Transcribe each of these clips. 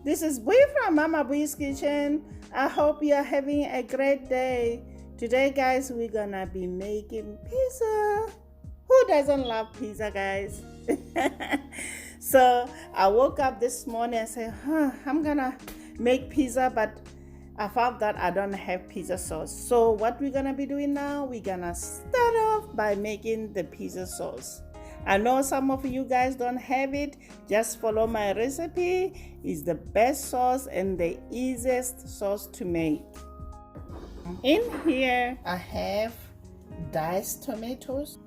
This is Bui from Mama Bui's Kitchen. I hope you're having a great day. Today, guys, we're gonna be making pizza. Who doesn't love pizza, guys? So I woke up this morning and said, I'm gonna make pizza, but I found that I don't have pizza sauce. So what we're gonna be doing now, we're gonna start off by making the pizza sauce. I know some of you guys don't have it. Just follow my recipe. It's the best sauce and the easiest sauce to make. In here, I have diced tomatoes,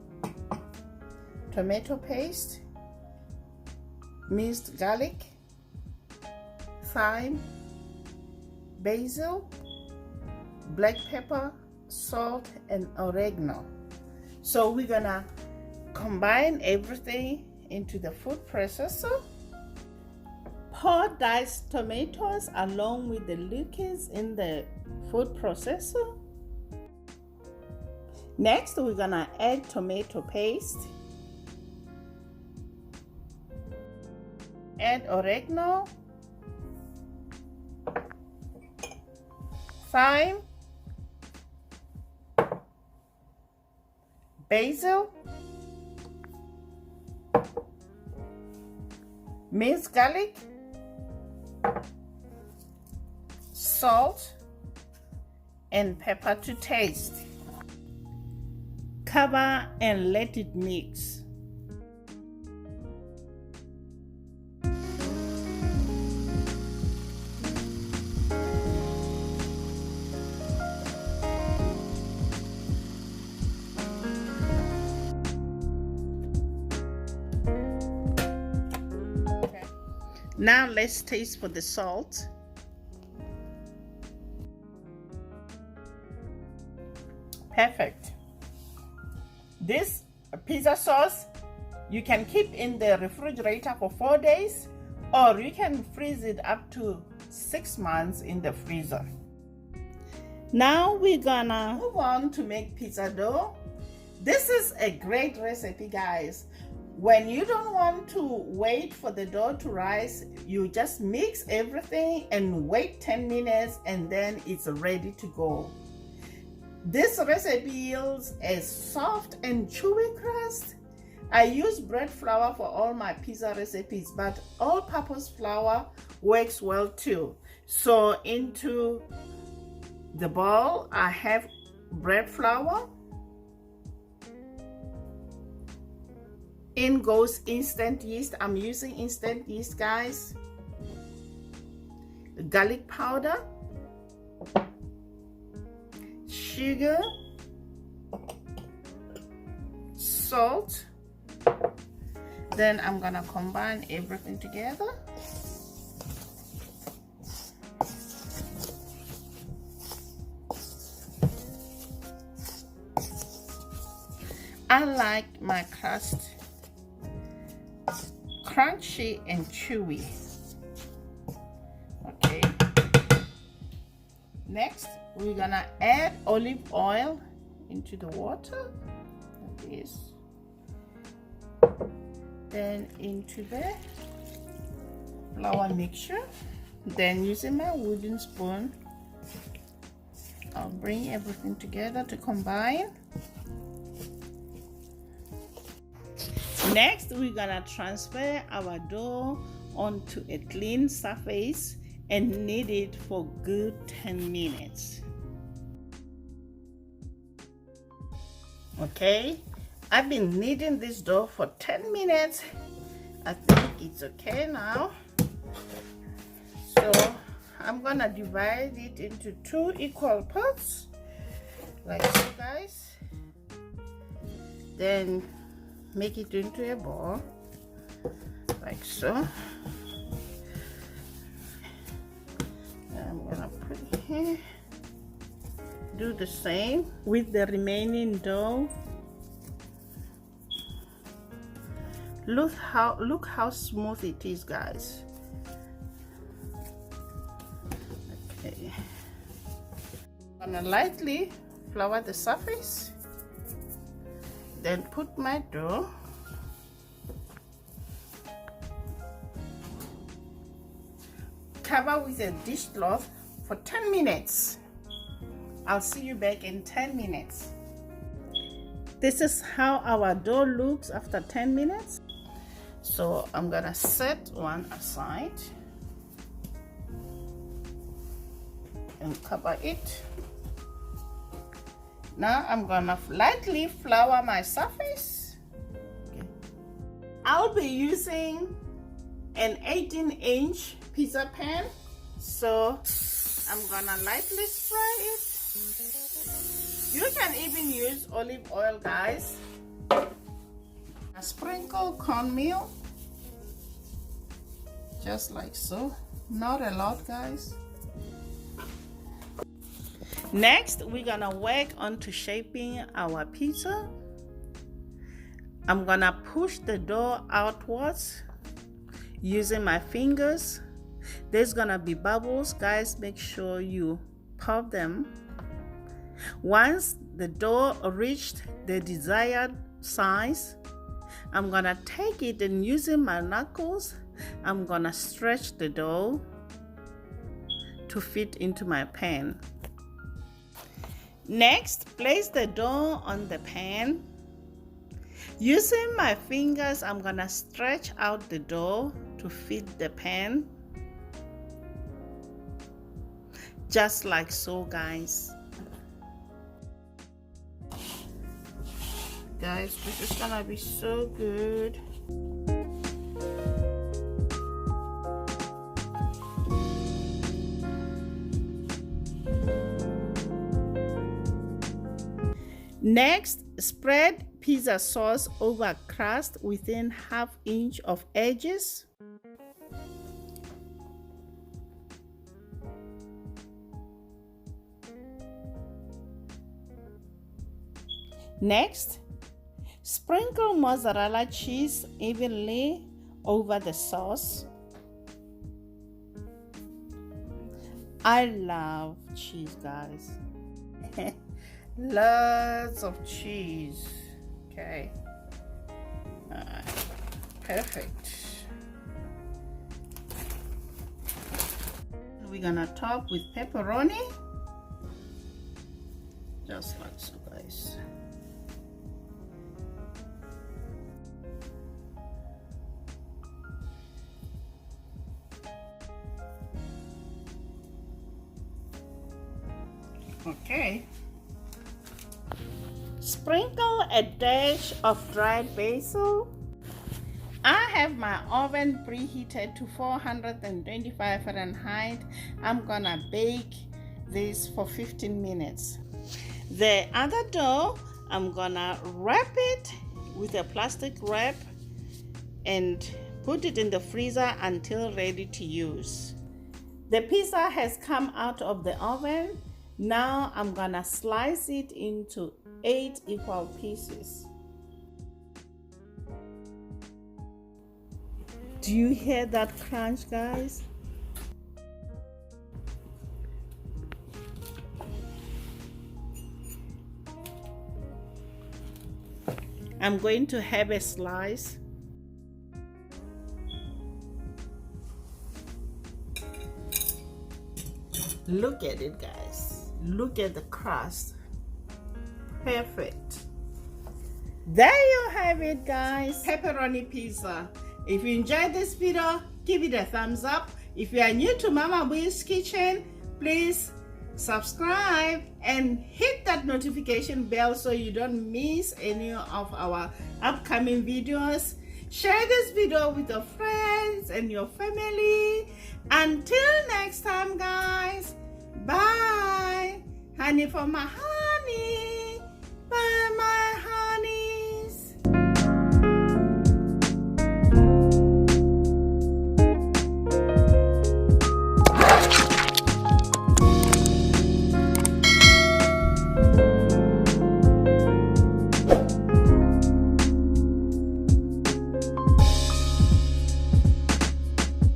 tomato paste, minced garlic, thyme, basil, black pepper, salt, and oregano. So we're gonna combine everything into the food processor. Pour diced tomatoes along with the leekage in the food processor. Next, we're gonna add tomato paste, add oregano, thyme, basil, minced garlic, salt, and pepper to taste. Cover and let it mix. Now let's taste for the salt. Perfect. This pizza sauce you can keep in the refrigerator for 4 days, or you can freeze it up to 6 months in the freezer. Now we're gonna move on to make pizza dough. This is a great recipe, guys. When you don't want to wait for the dough to rise, you just mix everything and wait 10 minutes and then it's ready to go. This recipe yields a soft and chewy crust. I use bread flour for all my pizza recipes, but all-purpose flour works well too. So into the bowl, I have bread flour. In goes instant yeast. I'm using instant yeast, guys. Garlic powder, sugar, salt. Then I'm gonna combine everything together. I like my crust crunchy and chewy. Okay. Next, we're gonna add olive oil into the water, like this. Then into the flour mixture. Then using my wooden spoon, I'll bring everything together to combine. Next, we're gonna transfer our dough onto a clean surface and knead it for good 10 minutes. Okay, I've been kneading this dough for 10 minutes. I think it's okay now. So I'm gonna divide it into 2 equal parts, like so, guys. Then make it into a ball, like so. I'm gonna put it here. Do the same with the remaining dough. Look how smooth it is, guys. Okay. I'm gonna lightly flour the surface. Then put my dough. cover with a dishcloth for 10 minutes. I'll see you back in 10 minutes. This is how our dough looks after 10 minutes. So I'm gonna set one aside and cover it. Now I'm gonna lightly flour my surface. Okay. I'll be using an 18-inch pizza pan, so I'm gonna lightly spray it. You can even use olive oil, guys. I sprinkle cornmeal, just like so. Not a lot, guys. Next, we're gonna work on to shaping our pizza. I'm gonna push the dough outwards using my fingers. There's gonna be bubbles, guys. Make sure you pop them. Once the dough reached the desired size, I'm gonna take it and using my knuckles, I'm gonna stretch the dough to fit into my pan. Next, place the dough on the pan. Using my fingers, I'm gonna stretch out the dough to fit the pan. Just like so, guys. Guys, this is gonna be so good. Next, spread pizza sauce over crust within ½ inch of edges. Next, sprinkle mozzarella cheese evenly over the sauce. I love cheese, guys. Lots of cheese. Okay. Perfect. We're gonna top with pepperoni. Just like so, guys. Okay. Sprinkle a dash of dried basil. I have my oven preheated to 425 Fahrenheit. I'm gonna bake this for 15 minutes. The other dough, I'm gonna wrap it with a plastic wrap and put it in the freezer until ready to use. The pizza has come out of the oven. Now I'm gonna slice it into 8 equal pieces. Do you hear that crunch, guys? I'm going to have a slice. Look at it, guys. Look at the crust. Perfect. There you have it, guys. Pepperoni pizza. If you enjoyed this video, give it a thumbs up. If you are new to Mama Bu's kitchen, please subscribe and hit that notification bell so you don't miss any of our upcoming videos. Share this video with your friends and your family. Until next time, guys. Bye. Honey for my house.